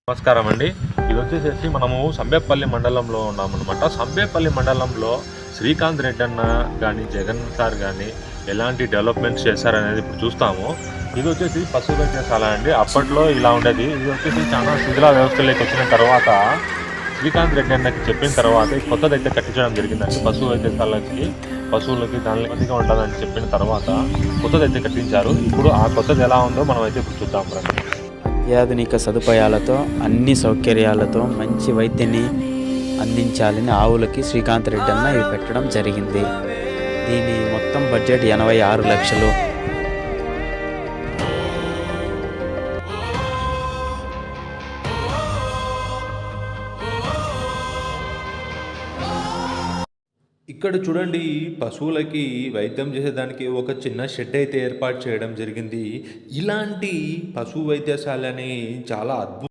నమస్కారం అండి. ఇది వచ్చేసేసి మనము సంబేపల్లి మండలంలో ఉన్నామన్నమాట. సంబేపల్లి మండలంలో శ్రీకాంత్ రెడ్డి అన్న కానీ, జగన్ సార్ కానీ ఎలాంటి డెవలప్మెంట్స్ చేశారనేది ఇప్పుడు చూస్తాము. ఇది వచ్చేసి పశు వైద్యశాల అండి. అప్పట్లో ఇలా ఉండేది. ఇది వచ్చేసి చాలా శిథిల వ్యవస్థలోకి వచ్చిన తర్వాత శ్రీకాంత్ రెడ్డి అన్నకి చెప్పిన తర్వాత కొత్తదైతే కట్టించడం జరిగిందండి. పశు వైద్యశాలకి పశువులకి దాని ఇబ్బందిగా ఉంటుందని చెప్పిన తర్వాత కొత్తదైతే కట్టించారు. ఇప్పుడు ఆ కొత్తది ఎలా ఉందో మనం అయితే ఇప్పుడు చూద్దాం రండి. అత్యాధునిక సదుపాయాలతో అన్ని సౌకర్యాలతో మంచి వైద్యాన్ని అందించాలని ఆవులకి శ్రీకాంత్ రెడ్డి అన్న ఇది పెట్టడం జరిగింది. దీని మొత్తం బడ్జెట్ 86 లక్షలు. ఇక్కడ చూడండి, పశువులకి వైద్యం చేసేదానికి ఒక చిన్న షెడ్ అయితే ఏర్పాటు చేయడం జరిగింది. ఇలాంటి పశు వైద్యశాలని చాలా